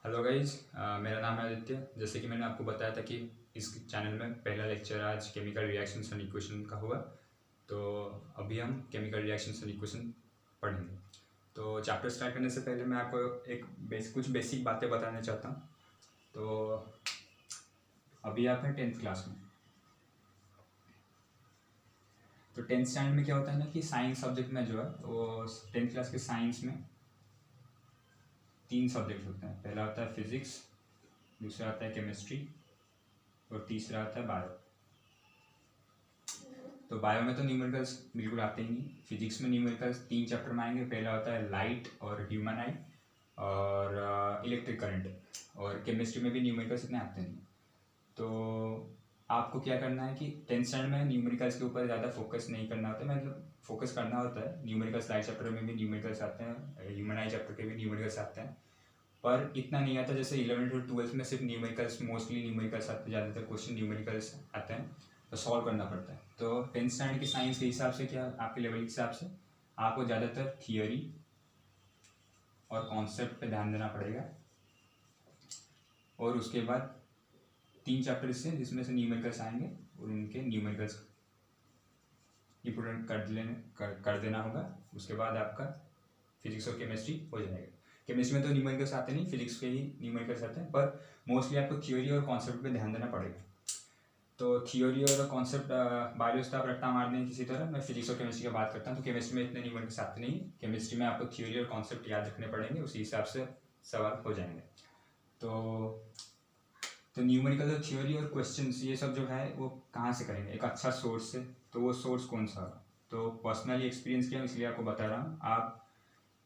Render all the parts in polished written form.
Hello guys, मेरा नाम है आदित्य। जैसे कि मैंने आपको बताया था कि इस चैनल में पहला लेक्चर आज केमिकल रिएक्शंस एंड इक्वेशन का हुआ। तो अभी हम केमिकल रिएक्शंस एंड इक्वेशन पढ़ेंगे। तो चैप्टर स्टार्ट करने से पहले मैं आपको कुछ बेसिक बातें बताना चाहता हूँ। तो अभी आप हैं 10th क्लास में। तो 10th स्टैंडर्ड में क्या होता है ना कि साइंस सब्जेक्ट में जो है वो 10th क्लास के साइंस में 3 सब्जेक्ट होते हैं। पहला होता है फिजिक्स, दूसरा आता है केमिस्ट्री और तीसरा आता है बायो। तो बायो में तो न्यूमेरिकल्स बिल्कुल आते ही नहीं। फिजिक्स में न्यूमेरिकल्स 3 चैप्टर में आएंगे। पहला होता है लाइट और ह्यूमन आई और इलेक्ट्रिक करंट। और केमिस्ट्री में भी न्यूमेरिकल्स इतने आते नहीं। तो आपको क्या करना है कि 10th स्टैंडर्ड में न्यूमेरिकल्स के ऊपर ज़्यादा फोकस नहीं करना होता है, मतलब फोकस करना होता है। न्यूमेरिकल्स लाइट चैप्टर में भी न्यूमेरिकल्स आते हैं, ह्यूमन आई चैप्टर के भी न्यूमेरिकल्स आते हैं, पर इतना नहीं आता जैसे 11th और 12th में सिर्फ न्यूमेरिकल्स, मोस्टली न्यूमेरिकल्स आते हैं, ज़्यादातर क्वेश्चन न्यूमेरिकल्स आते हैं, तो सॉल्व करना पड़ता है। तो 10th स्टैंडर्ड की साइंस के हिसाब से, क्या आपके लेवल के हिसाब से, आपको ज़्यादातर थियोरी और कॉन्सेप्ट पे ध्यान देना पड़ेगा। और उसके बाद 3 चैप्टर से जिसमें से न्यूमेरिकल्स आएंगे और उनके न्यूमेरिकल्स इंपोर्टेंट कर देना होगा। उसके बाद आपका फिजिक्स और केमिस्ट्री हो जाएगा। केमिस्ट्री में तो न्यूमेरिकल्स आते नहीं, फिजिक्स के ही न्यूमेरिकल्स आते हैं, पर मोस्टली आपको थ्योरी और कॉन्सेप्ट पे ध्यान देना पड़ेगा। तो थ्योरी और कॉन्सेप्ट बायोस तो आप रट्टा मार दें किसी तरह। मैं फिजिक्स और केमिस्ट्री की बात करता हूँ। तो केमिस्ट्री में इतने न्यूमेरिकल्स आते नहीं। केमिस्ट्री में आपको थ्योरी और कॉन्सेप्ट याद रखने पड़ेंगे, उसी हिसाब से सवाल हो जाएंगे। तो न्यूमेरिकल और थ्योरी और क्वेश्चंस ये सब जो है वो कहाँ से करेंगे? एक अच्छा सोर्स से। तो वो सोर्स कौन सा होगा? तो पर्सनली एक्सपीरियंस किया, इसलिए आपको बता रहा हूँ। आप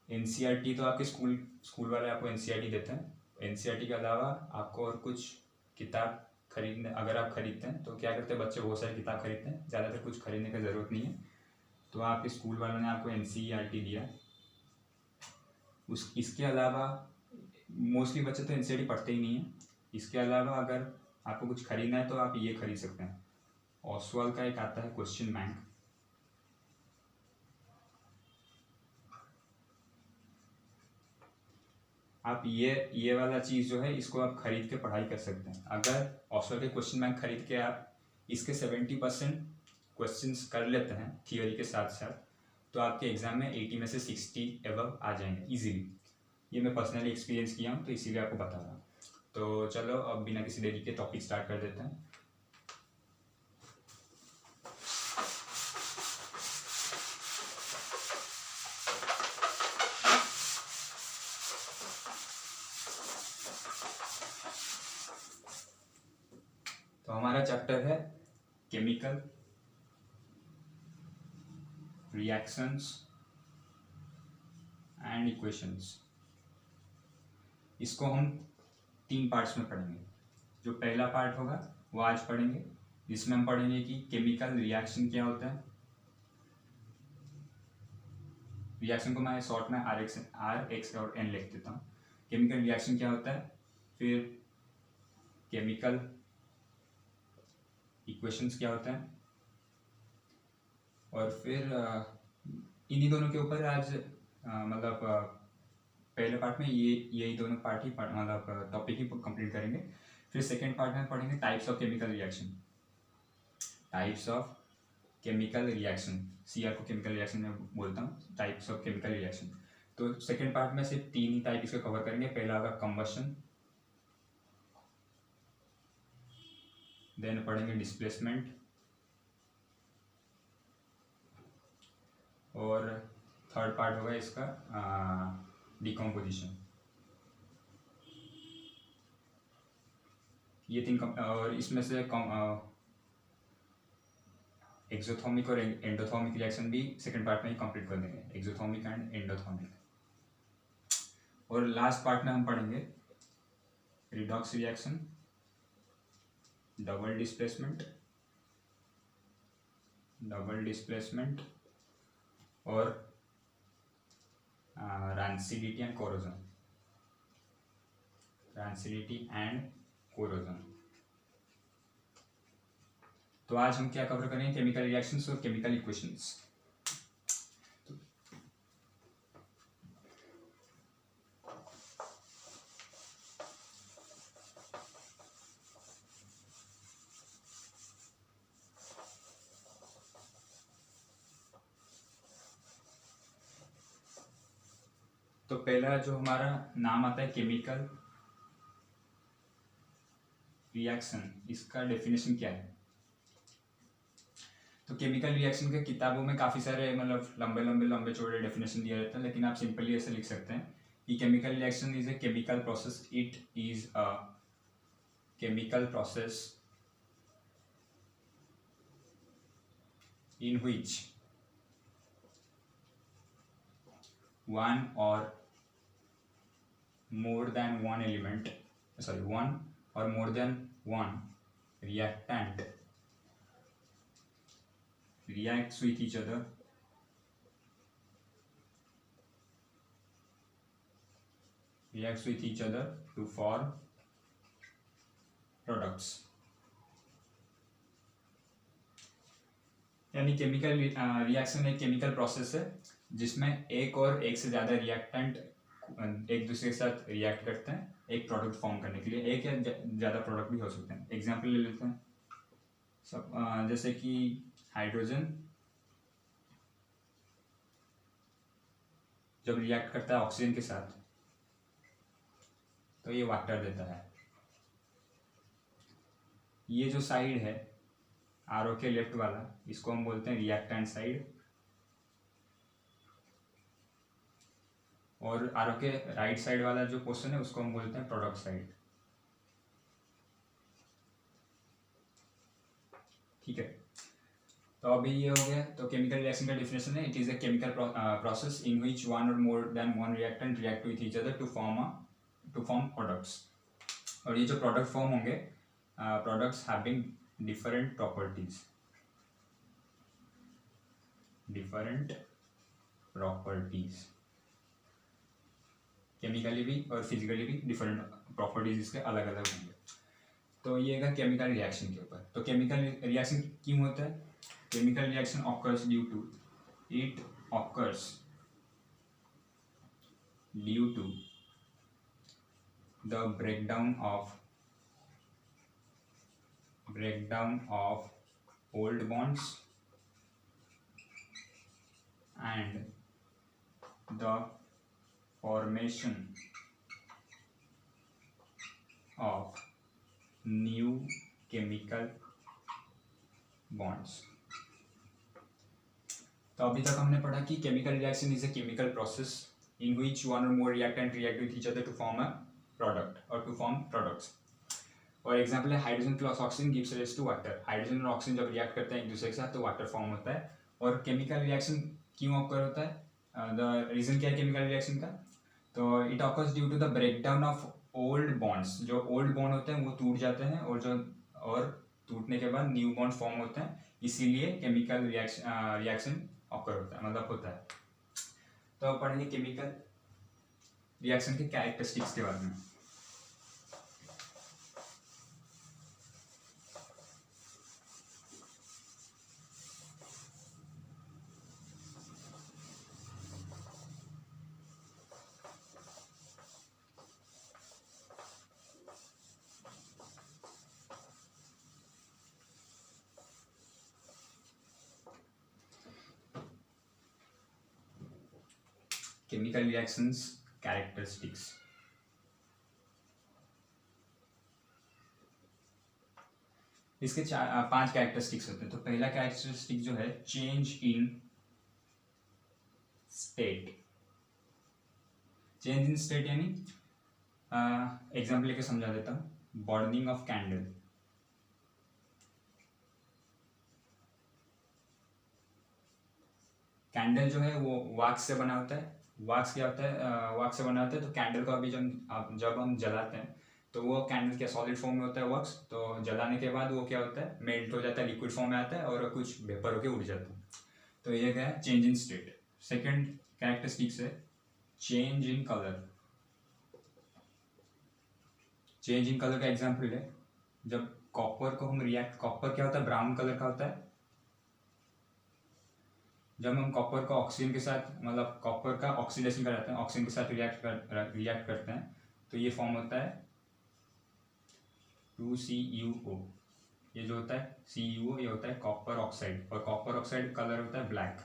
एनसीईआरटी, तो आपके स्कूल वाले आपको एनसीईआरटी देते हैं। एनसीईआरटी के अलावा आपको और कुछ किताब खरीदने, अगर आप खरीदते हैं तो क्या करते हैं बच्चे, बहुत सारी किताब खरीदते हैं, ज़्यादातर कुछ खरीदने की ज़रूरत नहीं है। तो आपके स्कूल वालों ने आपको एनसीईआरटी दिया। इसके अलावा मोस्टली बच्चे तो एनसीईआरटी पढ़ते ही नहीं है। इसके अलावा अगर आपको कुछ खरीदना है तो आप ये खरीद सकते हैं। ऑसवाल का एक आता है क्वेश्चन बैंक। आप ये वाला चीज़ जो है इसको आप खरीद के पढ़ाई कर सकते हैं। अगर ऑसवाल के क्वेश्चन बैंक खरीद के आप इसके 70% क्वेश्चंस कर लेते हैं थियोरी के साथ साथ, तो आपके एग्जाम में 80 में से 60 एबव आ जाएंगे इजीली। ये मैं पर्सनली एक्सपीरियंस किया हूँ, तो इसीलिए आपको बता रहा हूँ। तो चलो अब बिना किसी देरी के टॉपिक स्टार्ट कर देते हैं। तो हमारा चैप्टर है केमिकल रिएक्शंस एंड इक्वेशंस। इसको हम 3 पार्ट्स में पढ़ेंगे। जो पहला पार्ट होगा वो आज पढ़ेंगे, जिसमें हम पढ़ेंगे कि केमिकल रिएक्शन क्या होता है। रिएक्शन को मैं शॉर्ट में आर एक्स और एन लिख देता हूँ। केमिकल रिएक्शन क्या होता है, फिर केमिकल इक्वेशंस क्या होता है, और फिर इन्हीं दोनों के ऊपर आज मतलब पहले पार्ट में यही दोनों पार्ट ही मतलब टॉपिक ही कंप्लीट करेंगे। फिर सेकेंड पार्ट में पढ़ेंगे types of chemical reaction. Types of chemical reaction, CR को केमिकल रिएक्शन में बोलता हूँ, टाइप्स ऑफ केमिकल रिएक्शन। तो सेकेंड पार्ट में सिर्फ 3 ही टाइप इसको कवर करेंगे। पहला होगा कंबशन, देन पढ़ेंगे डिस्प्लेसमेंट, और थर्ड पार्ट होगा इसका डिकम्पोजिशन। ये 3 और इसमें से एक्सोथर्मिक और एंडोथर्मिक रिएक्शन भी सेकंड पार्ट में ही कंप्लीट कर देंगे, एक्सोथर्मिक एंड एंडोथर्मिक। और लास्ट पार्ट में हम पढ़ेंगे रिडॉक्स रिएक्शन, डबल डिस्प्लेसमेंट और रैंसिडिटी एंड कोरोजन। तो आज हम क्या कवर करेंगे? केमिकल रिएक्शंस और केमिकल इक्वेशंस। तो पहला जो हमारा नाम आता है केमिकल रिएक्शन, इसका डेफिनेशन क्या है? तो केमिकल रिएक्शन के किताबों में काफ़ी सारे मतलब लंबे चौड़े डेफिनेशन दिया रहता है, लेकिन आप सिंपली ऐसे लिख सकते हैं कि chemical reaction is a chemical process, it is a chemical process in which one or more than one reactant reacts with each other to form products. यानी केमिकल रिएक्शन एक केमिकल प्रोसेस है जिसमें एक से ज़्यादा रिएक्टेंट एक दूसरे के साथ रिएक्ट करते हैं एक प्रोडक्ट फॉर्म करने के लिए। एक या ज़्यादा प्रोडक्ट भी हो सकते हैं। एग्जांपल ले लेते हैं सब, जैसे कि हाइड्रोजन जब रिएक्ट करता है ऑक्सीजन के साथ तो ये वाटर देता है। ये जो साइड है आरओ के लेफ्ट वाला, इसको हम बोलते हैं रिएक्टेंट साइड, और आरओ के राइट साइड वाला जो पोर्शन है उसको हम बोलते हैं प्रोडक्ट साइड। ठीक है, तो अभी ये हो गया। तो केमिकल रिएक्शन का डेफिनेशन है, it is a chemical process in which one or more than one reactant react with each other to form products. और ये जो प्रोडक्ट फॉर्म होंगे, products having different properties chemically भी और फिजिकली भी different properties इसके अलग अलग होंगे। तो ये है केमिकल रिएक्शन के ऊपर। तो केमिकल रिएक्शन क्यों होता है? Chemical reaction occurs due to the breakdown of old bonds and the formation of new chemical bonds। तो अभी तक हमने पढ़ा कि chemical reaction is a chemical process in which one or more reactant react with each other to form a product or to form products. और example है hydrogen plus oxygen gives rise to water. Hydrogen और oxygen जब react करते हैं एक दूसरे के साथ तो वाटर फॉर्म होता है। और केमिकल रिएक्शन क्यों ऑकर होता है? द रीजन क्या है केमिकल रिएक्शन का? तो it occurs due to the breakdown of old bonds. जो ओल्ड बॉन्ड होते हैं वो टूट जाते हैं और टूटने के बाद न्यू बॉन्ड फॉर्म होते हैं, इसीलिए केमिकल रिएक्शन ऑकर होता है, मतलब होता है। तो अब पढ़ेंगे केमिकल रिएक्शन के कैरेक्टरिस्टिक्स के बारे में। Chemical reactions characteristics. इसके 5 कैरेक्टरिस्टिक्स होते हैं। तो पहला कैरेक्टरिस्टिक जो है change in state. Change in state यानी एग्जाम्पल लेके समझा देता हूँ। बर्निंग ऑफ कैंडल, कैंडल जो है वो वैक्स से बना होता है। वैक्स क्या होता है? वैक्स से बना होता है। तो कैंडल को अभी जब हम जलाते हैं तो वो कैंडल क्या सॉलिड फॉर्म में होता है वैक्स। तो जलाने के बाद वो क्या होता है? मेल्ट हो जाता है, लिक्विड फॉर्म में आता है और कुछ वेपर होके उड़ जाता है। तो ये क्या है? Change in state. Second characteristics है change in colour. Change in colour का एग्जाम्पल है जब कॉपर को हम कॉपर क्या होता है? ब्राउन कलर का होता है। जब हम कॉपर को ऑक्सीजन के साथ मतलब कॉपर का ऑक्सीडेशन कराते हैं, ऑक्सीजन के साथ रिएक्ट करते हैं तो ये फॉर्म होता है 2CuO। ये जो होता है CuO ये होता है कॉपर ऑक्साइड, और कॉपर ऑक्साइड कलर होता है ब्लैक।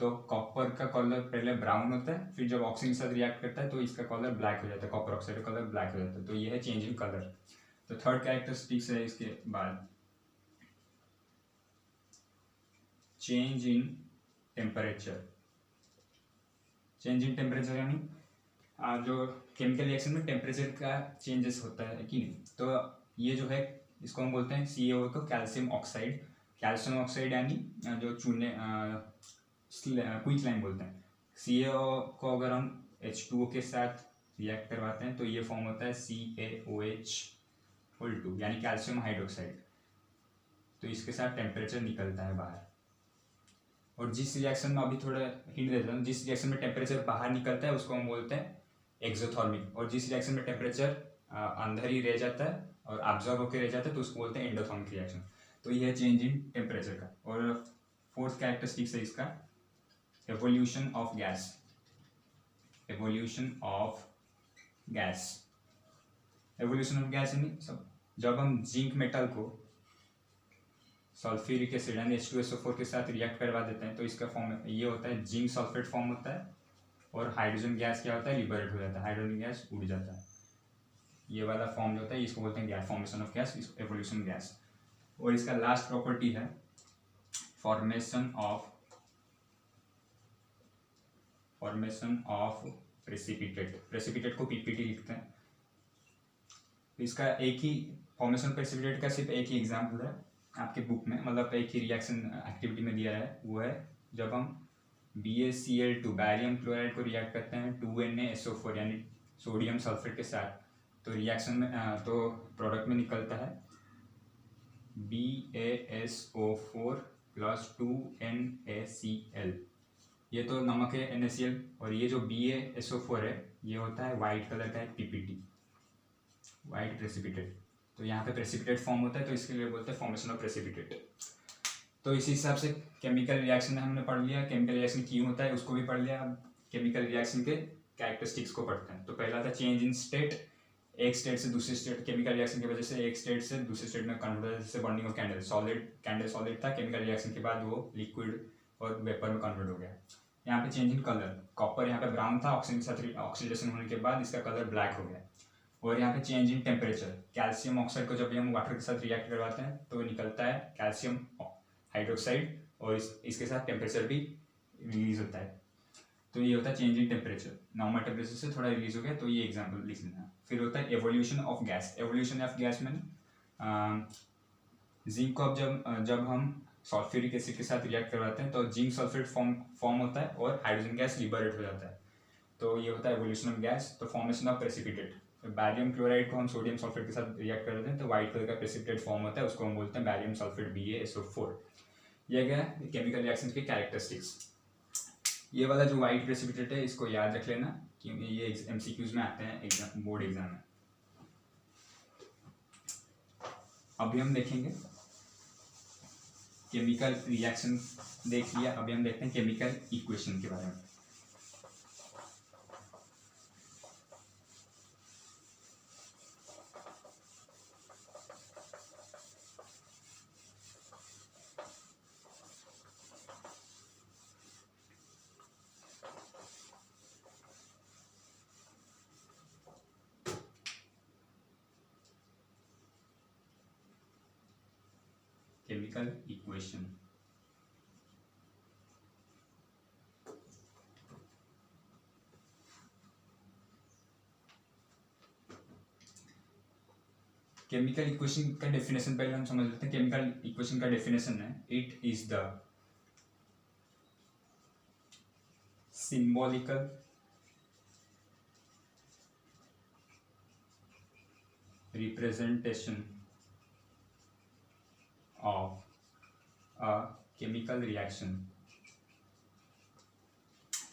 तो कॉपर का कलर पहले ब्राउन होता है, फिर जब ऑक्सीजन के साथ रिएक्ट करता है तो इसका कलर ब्लैक हो जाता है, कॉपर ऑक्साइड का कलर ब्लैक हो जाता है। तो ये है चेंज इन कलर। तो थर्ड कैरेक्टरिस्टिक्स है इसके बाद change in temperature. Change in temperature यानी जो केमिकल रिएक्शन में टेम्परेचर का चेंजेस होता है कि नहीं। तो ये जो है इसको हम बोलते हैं CaO को कैल्शियम ऑक्साइड। कैल्शियम ऑक्साइड यानी जो चूने क्विक लाइम बोलते हैं। CaO को अगर हम H2O के साथ रिएक्ट करवाते हैं तो ये फॉर्म होता है CaOH2 यानी कैल्शियम हाइड्रोक्साइड। तो इसके साथ टेम्परेचर निकलता है बाहर। और जिस रिएक्शन में अभी थोड़ा हिंट देता हूँ, जिस रिएक्शन में टेम्परेचर बाहर निकलता है उसको हम बोलते हैं एक्सोथर्मिक, और जिस रिएक्शन में टेम्परेचर अंदर ही रह जाता है और ऑब्जर्व होकर रह जाता है तो उसको बोलते हैं एंडोथर्मिक रिएक्शन। तो ये है चेंज इन टेम्परेचर का। और फोर्थ कैरेक्टरिस्टिक्स है इसका evolution of gas. Evolution of gas. Evolution of gas यानी सब जब हम जिंक मेटल को सल्फ्यूरिक एसिड यानी H2SO4 के साथ रिएक्ट करवा देते हैं तो इसका फॉर्म ये होता है जिंक सल्फेट फॉर्म होता है, और हाइड्रोजन गैस क्या होता है लिबरेट हो जाता है, हाइड्रोजन गैस उड़ जाता है। ये वाला फॉर्म जो होता है इसको बोलते हैं gas, formation of gas, evolution gas. और इसका लास्ट प्रॉपर्टी है फॉर्मेशन ऑफ प्रेसिपिटेट। प्रेसिपिटेट को पीपीटी लिखते हैं। इसका एक ही फॉर्मेशन प्रेसिपिटेट का सिर्फ एक ही एग्जाम्पल है आपके बुक में, मतलब एक ही रिएक्शन एक्टिविटी में दिया है, वो है जब हम BaCl2 बैरियम क्लोराइड को रिएक्ट करते हैं 2NaSO4 यानी सोडियम सल्फेट के साथ, तो रिएक्शन में तो प्रोडक्ट में निकलता है BaSO4 + 2NaCl। ये तो नमक है NaCl, और ये जो BaSO4 है ये होता है वाइट कलर का एक PPT, वाइट प्रेसिपिटेट। तो यहाँ पे प्रेसिपिटेट फॉर्म होता है तो इसके लिए बोलते हैं फॉर्मेशन ऑफ प्रेसिपिटेट। तो इसी हिसाब से केमिकल रिएक्शन हमने पढ़ लिया, केमिकल रिएक्शन क्यों होता है उसको भी पढ़ लिया। अब केमिकल रिएक्शन के कैरेक्टरिस्टिक्स को पढ़ते हैं। तो पहला था चेंज इन स्टेट, एक स्टेट से दूसरे स्टेट, केमिकल रिएक्शन की वजह से एक स्टेट से दूसरे स्टेट में कन्वर्ट, जैसे बॉन्डिंग ऑफ कैंडल, सॉलिड था, केमिकल रिएक्शन के बाद वो लिक्विड और वेपर में कन्वर्ट हो गया। यहाँ पे चेंज इन कलर, कॉपर यहाँ पे ब्राउन था, ऑक्सीजन के साथ ऑक्सीडेशन होने के बाद इसका कलर ब्लैक हो गया। और यहाँ पे change in temperature, calcium oxide को जब भी हम वाटर के साथ रिएक्ट करवाते हैं तो निकलता है कैल्शियम हाइड्रोक्साइड, और इसके साथ टेम्परेचर भी रिलीज होता है। तो ये होता है change in temperature. Normal temperature से थोड़ा रिलीज हो गया, तो ये एग्जाम्पल लिख लेना। फिर होता है evolution of gas. Evolution of gas में जिंक को जब हम सल्फ्यूरिक एसिड के साथ रिएक्ट करवाते हैं तो जिंक सल्फेट फॉर्म होता है और हाइड्रोजन गैस लिबरेट हो जाता है। तो ये होता है एवोल्यूशन ऑफ गैस। तो formation of precipitate, barium chloride को हम सोडियम सल्फेट के साथ रिएक्ट करते हैं तो व्हाइट कलर का प्रेसिपिटेट फॉर्म होता है, उसको हम बोलते हैं बैरियम सल्फेट BaSO4। ये गया केमिकल रिएक्शन के कैरेक्टरिस्टिक्स। ये वाला जो व्हाइट प्रेसिपिटेट है इसको याद रख लेना क्योंकि ये MCQs में आते हैं एग्जाम, बोर्ड एग्जाम में। अभी हम देखेंगे केमिकल रिएक्शन देख लिया, अभी हम देखते हैं केमिकल इक्वेशन के बारे में। केमिकल इक्वेशन, केमिकल इक्वेशन का डेफिनेशन पहले हम समझ लेते हैं। केमिकल इक्वेशन का डेफिनेशन है it is the symbolical representation of a chemical reaction।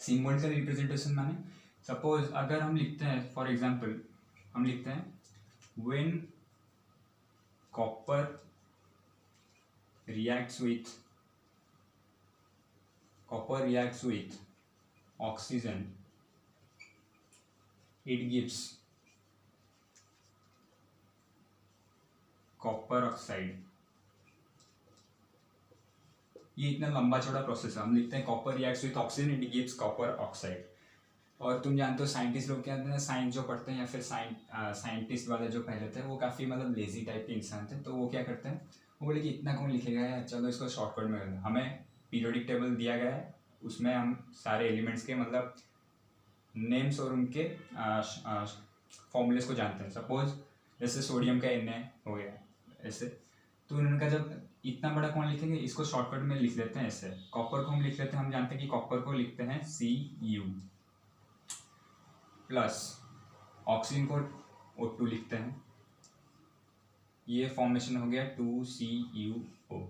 Symbolical representation माने सपोज अगर हम लिखते हैं, फॉर एग्जांपल हम लिखते हैं when copper reacts with oxygen, it gives copper oxide। ये इतना लंबा चौड़ा प्रोसेस है। हम लिखते हैं copper reacts with oxygen, it gives copper oxide. और तुम जानते हो साइंटिस्ट लोग क्या होते हैं, साइंस जो पढ़ते हैं या फिर साइंटिस्ट वाले जो पहले थे वो काफ़ी मतलब लेजी टाइप के इंसान थे। तो वो क्या करते हैं, वो बोले कि इतना कौन लिखेगा यार, चलो इसको शॉर्टकट में कर दो। हमें पीरियोडिक टेबल दिया गया है, उसमें हम सारे एलिमेंट्स के मतलब नेम्स और उनके फॉर्मूलेस को जानते हैं। सपोज जैसे सोडियम का Na हो गया ऐसे, तो उन्होंने कहा जब इतना बड़ा कौन लिखेंगे, इसको शॉर्टकट में लिख लेते हैं ऐसे। कॉपर को हम लिख लेते हैं, हम जानते हैं कि कॉपर को लिखते हैं Cu प्लस ऑक्सीजन को O2 लिखते हैं। ये फॉर्मेशन हो गया 2CuO।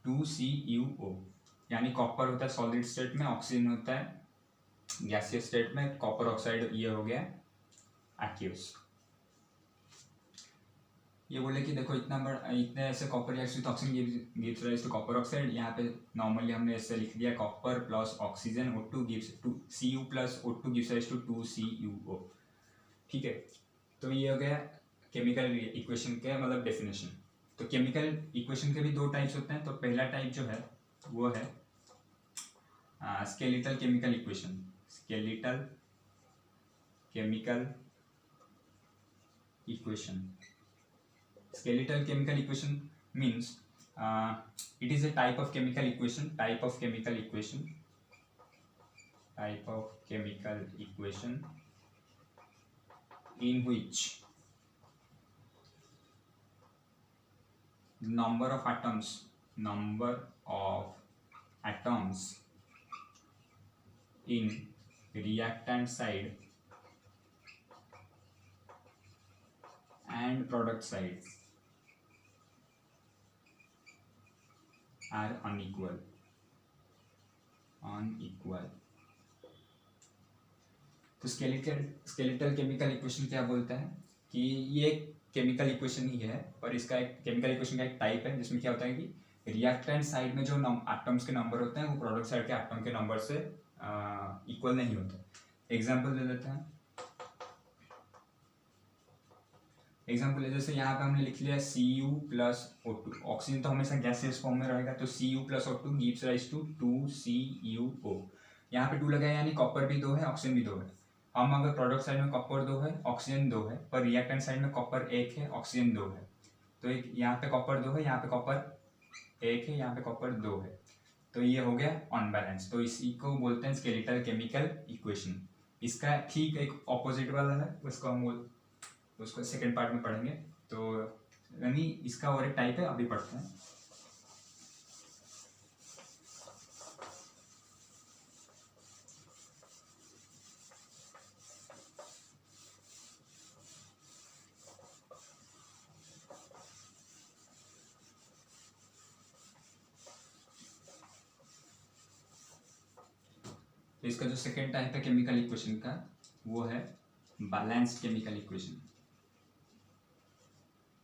2CuO यानी कॉपर होता है सॉलिड स्टेट में, ऑक्सीजन होता है गैसियस स्टेट में, कॉपर ऑक्साइड ये हो गया एक्यूस। ये बोले कि देखो इतना बड़ा, इतने ऐसे copper reacts with oxygen gives rise to copper oxide. यहाँ पे नॉर्मली हमने ऐसे लिख दिया copper plus oxygen O2 gives two Cu plus O2 gives rise to 2CuO। ठीक है, तो ये हो गया केमिकल इक्वेशन के मतलब डेफिनेशन। तो केमिकल इक्वेशन के भी दो टाइप्स होते हैं। तो पहला टाइप जो है वो है skeletal chemical equation. Skeletal chemical equation, skeletal chemical equation means it is a type of chemical equation in which number of atoms in reactant side and product side are unequal। तो skeletal chemical equation क्या बोलता है कि ये chemical equation ही है, और इसका एक केमिकल इक्वेशन का एक टाइप है जिसमें क्या होता है कि रिएक्टेंट साइड में जो एटम्स के नंबर होते हैं वो प्रोडक्ट साइड के एटम के नंबर से इक्वल नहीं होते। एग्जांपल दे देते हैं। एग्जाम्पल है जैसे यहाँ पे हमने लिख लिया Cu प्लस O2। ऑक्सीजन तो हमेशा गैसियस फॉर्म में रहेगा, तो Cu plus O2 gives rise to 2CuO। यहाँ पे 2 लगा है यानी कॉपर भी 2 है, ऑक्सीजन भी 2 है। हम अगर प्रोडक्ट साइड में कॉपर 2 है, ऑक्सीजन 2 है, पर रिएक्टेंट साइड में कॉपर 1 है, ऑक्सीजन 2 है, तो एक यहाँ पे कॉपर 2 है, यहाँ पे कॉपर 1 है, यहाँ पे कॉपर 2 है, तो ये हो गया अनबैलेंस। तो इसी को बोलते हैं स्केलेटल केमिकल इक्वेशन। इसका ठीक एक ऑपोजिट वाला है, उसको सेकेंड पार्ट में पढ़ेंगे। तो यानी इसका और एक टाइप है, अभी पढ़ते हैं। तो इसका जो सेकेंड टाइप है केमिकल इक्वेशन का वो है balanced chemical equation.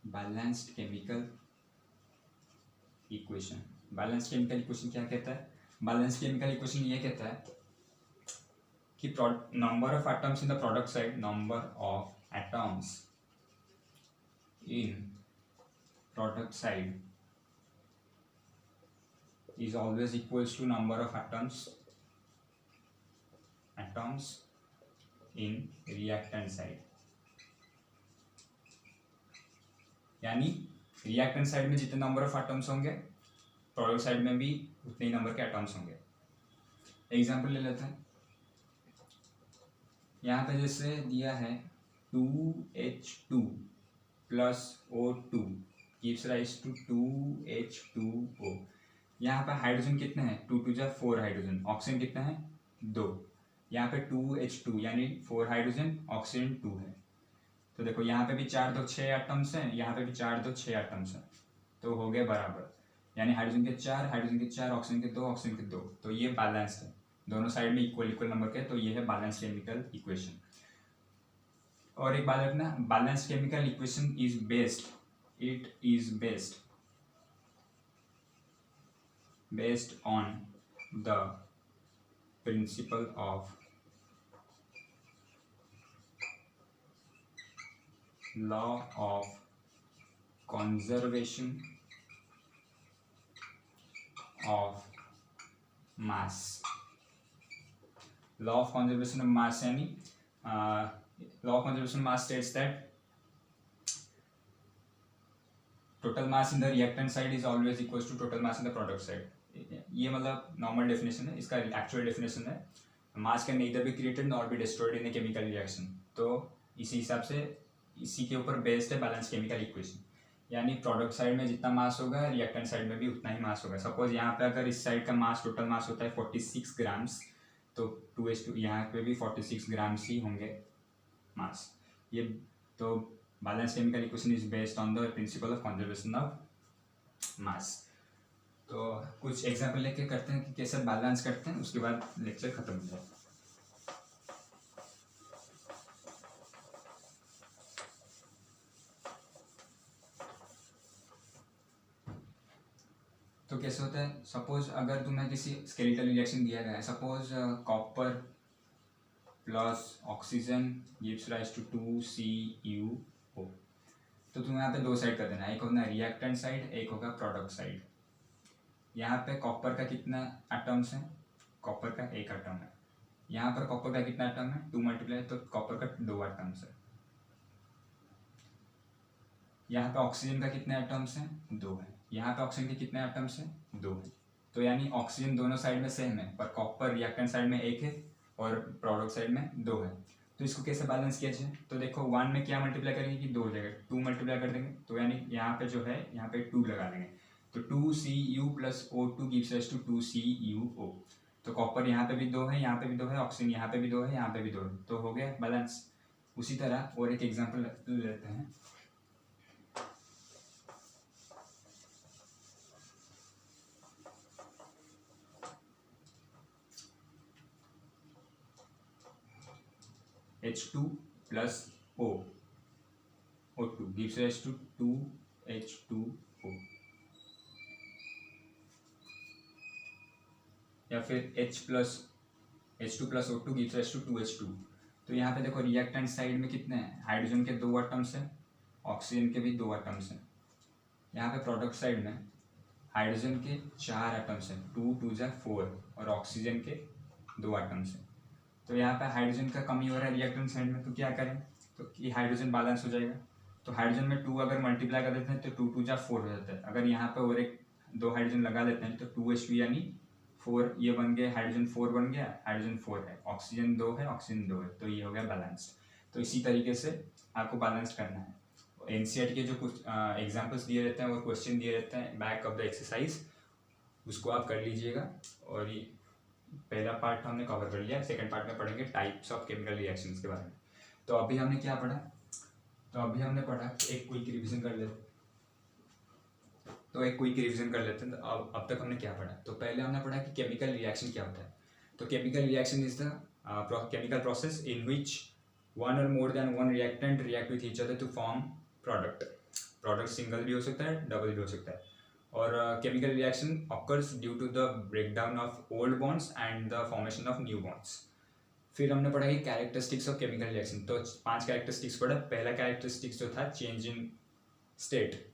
Balanced chemical equation क्या कहता है? बैलेंस्ड केमिकल इक्वेशन ये कहता है कि number of atoms in the product side, number of atoms in product side is always equals to number of atoms in reactant side। यानी reactant side में जितने नंबर ऑफ एटम्स होंगे product side में भी उतने ही नंबर के atoms होंगे। Example ले लेते हैं। यहाँ पे जैसे दिया है 2H2 plus O2 gives rise to 2H2O। यहाँ पे हाइड्रोजन कितने हैं? 2 2 जा 4 हाइड्रोजन। ऑक्सीजन कितने हैं? 2। यहाँ पे 2H2 यानी 4 हाइड्रोजन, ऑक्सीजन 2 है। तो देखो यहाँ पे भी 4 2 6 एटम्स हैं, यहाँ पे भी 4 2 6 एटम्स हैं, तो हो गए बराबर। यानी हाइड्रोजन के 4, ऑक्सीजन के 2, ऑक्सीजन के 2। तो ये बैलेंस्ड है, दोनों साइड में इक्वल नंबर के, तो ये है बैलेंस्ड केमिकल इक्वेशन। और एक बात रखना, balanced chemical equation is based on the principle of law of conservation of mass, law of conservation of mass यानी law of conservation of mass states that total mass in the reactant side is always equal to total mass in the product side. ये मतलब normal definition है, इसका actual definition है mass can neither be created nor be destroyed in a chemical reaction। तो इसी हिसाब से इसी के ऊपर बेस्ड है बैलेंस केमिकल इक्वेशन, यानी प्रोडक्ट साइड में जितना मास होगा रिएक्टेंट साइड में भी उतना ही मास होगा। सपोज यहाँ पे अगर इस साइड का मास टोटल मास होता है 46 ग्राम्स, तो 2H2 यहाँ पे भी 46 ग्राम्स ही होंगे मास। ये तो balance chemical equation is based on the principle of conservation of मास। तो कुछ एग्जांपल लेके करते हैं कि कैसे बैलेंस करते हैं, उसके बाद लेक्चर खत्म हो जाए। तो कैसे होता है, सपोज अगर तुम्हें किसी स्केलेटल रिएक्शन दिया गया है, suppose copper plus oxygen gives rise to 2CuO, तो तुम्हें यहाँ पे दो साइड कर देना है, एक होगा रिएक्टेंट साइड, एक होगा प्रोडक्ट साइड। यहाँ पे कॉपर का कितना एटम्स है, कॉपर का एक एटम है। यहाँ पर कॉपर का कितना एटम है, 2 मल्टीप्लाई, तो कॉपर का 2 एटम्स है। यहाँ पे ऑक्सीजन का कितने एटम्स हैं, 2 है। यहाँ पे ऑक्सीजन के कितने एटम्स हैं, 2 है। तो यानी ऑक्सीजन दोनों साइड में सेम है, पर कॉपर रिएक्टेंट साइड में 1 है और प्रोडक्ट साइड में 2 है। तो इसको कैसे बैलेंस किया जाए, तो देखो 1 में क्या मल्टीप्लाई करेंगे कि 2 जगह 2 मल्टीप्लाई कर देंगे, तो यानी यहाँ पे जो है यहाँ पे 2 लगा देंगे, तो 2Cu + O2 gives rise to 2CuO। तो कॉपर यहाँ पे भी 2 है, यहाँ पे भी 2 है, ऑक्सीजन यहाँ पे भी 2 है, यहाँ पे भी 2 है, तो हो गया बैलेंस। उसी तरह और एक एग्जांपल लेते हैं। H2 + O2 gives rise to 2H2O, या फिर H2 + O2 gives rise to 2H2। तो यहाँ पे देखो रिएक्टेंट साइड में कितने हैं, हाइड्रोजन के 2 एटम्स हैं, ऑक्सीजन के भी 2 एटम्स हैं। यहाँ पे प्रोडक्ट साइड में हाइड्रोजन के 4 एटम्स हैं, 2 2 जा 4, और ऑक्सीजन के 2 एटम्स हैं। तो यहाँ पे हाइड्रोजन का कमी हो रहा है रिएक्टेंट साइड में, तो क्या करें, तो कि हाइड्रोजन बैलेंस हो जाएगा। तो हाइड्रोजन में 2 अगर मल्टीप्लाई कर देते हैं तो 2 2 जा 4 हो जाता है। अगर यहाँ पे और एक 2 हाइड्रोजन लगा देते हैं तो 2H2 यानी 4 ये बन गया, हाइड्रोजन 4 बन गया, हाइड्रोजन 4 है, ऑक्सीजन 2 है, ऑक्सीजन 2 है, तो ये हो गया बैलेंस्ड। तो इसी तरीके से आपको बैलेंस करना है। NCERT के जो कुछ एग्जाम्पल्स दिए रहते हैं और क्वेश्चन दिए रहते हैं बैक ऑफ द एक्सरसाइज, उसको आप कर लीजिएगा। और ये पहला पार्ट हमने कवर कर लिया, सेकंड पार्ट में पढ़ेंगे टाइप्स ऑफ केमिकल रिएक्शंस के बारे में। तो अभी हमने क्या पढ़ा, तो अभी हमने पढ़ा एक क्विक रिवीजन कर लेते हैं। तो अब तक हमने क्या पढ़ा, तो पहले हमने पढ़ा कि केमिकल रिएक्शन क्या होता है। तो chemical reaction is the chemical process in which one or more than one reactant react with each other to form product single भी हो सकता है, डबल भी हो सकता है। और chemical reaction occurs due to the breakdown of old bonds and the formation of new bonds. फिर हमने पढ़ा कि कैरेक्टरिस्टिक्स ऑफ केमिकल रिएक्शन, तो 5 कैरेक्टरिस्टिक्स पढ़ा। पहला कैरेक्टरिस्टिक्स जो था change in state,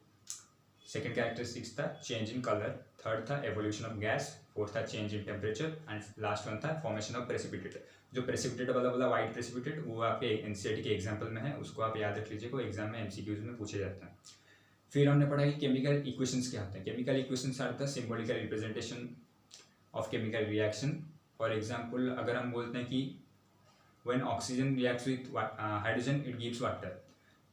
second characteristics था चेंज इन कलर, थर्ड था एवोल्यूशन ऑफ गैस, फोर्थ था change in temperature, and last one था फॉर्मेशन ऑफ प्रेसिपिटेट। जो प्रेसिपिटेट वाला वाइट प्रेसिपिटेट वो आपके NCERT के एग्जाम्पल में है, उसको आप याद रख लीजिए, को एग्जाम में MCQs में पूछे जाते हैं। फिर हमने पढ़ा कि केमिकल इक्वेशंस क्या होते हैं। Chemical equations are the symbolical representation of chemical reaction. For example अगर हम बोलते हैं कि when oxygen reacts with hydrogen it gives water,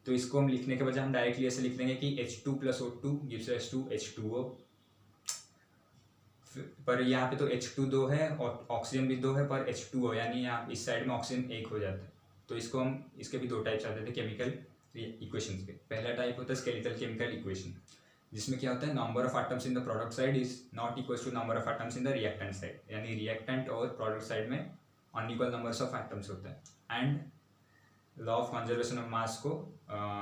तो इसको हम लिखने के बजाय हम डायरेक्टली ऐसे लिख देंगे कि H2 + O2 gives rise to H2O। पर यहाँ पे तो H2 2 है और ऑक्सीजन भी 2 है, पर H2O यानी यहाँ इस साइड में ऑक्सीजन 1 हो जाता है। तो इसको हम इसके भी 2 टाइप्स आते थे केमिकल इक्वेशंस के। पहला टाइप होता है स्केलेटल केमिकल इक्वेशन, जिसमें क्या होता है number of atoms in the product side is not equal to number of atoms in the reactant side, यानी रिएक्टेंट और प्रोडक्ट साइड में अनइक्वल नंबर्स ऑफ एटम्स होते हैं। And law of conservation of mass को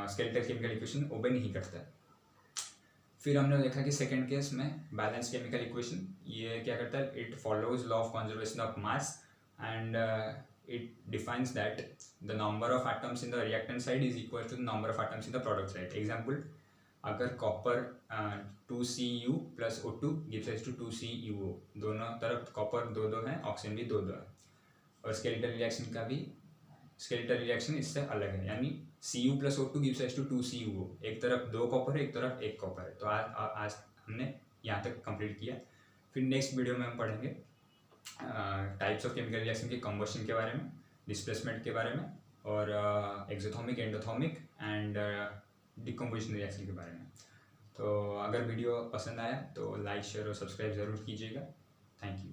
skeletal chemical equation ओबे नहीं करता है। फिर हमने देखा कि सेकेंड केस में बैलेंस केमिकल इक्वेशन, ये क्या करता है, it follows law of conservation of mass and it defines that the number of atoms in the reactant side is equal to the number of atoms in the product side. Example, अगर copper 2Cu plus O2 gives rise to 2CuO, दोनों तरफ copper 2 है, oxygen भी 2 है। और skeletal reaction का भी, skeletal reaction इससे अलग है, यानी Cu plus O2 gives rise to 2CuO, एक तरफ 2 कॉपर है, एक तरफ 1 कॉपर है। तो आज हमने यहाँ तक कंप्लीट किया। फिर नेक्स्ट वीडियो में हम पढ़ेंगे टाइप्स ऑफ केमिकल रिएक्शन के कंबशन के बारे में, डिस्प्लेसमेंट के बारे में, और exothermic, endothermic and decomposition reaction के बारे में। तो अगर वीडियो पसंद आया तो लाइक, शेयर और सब्सक्राइब ज़रूर कीजिएगा। Thank you.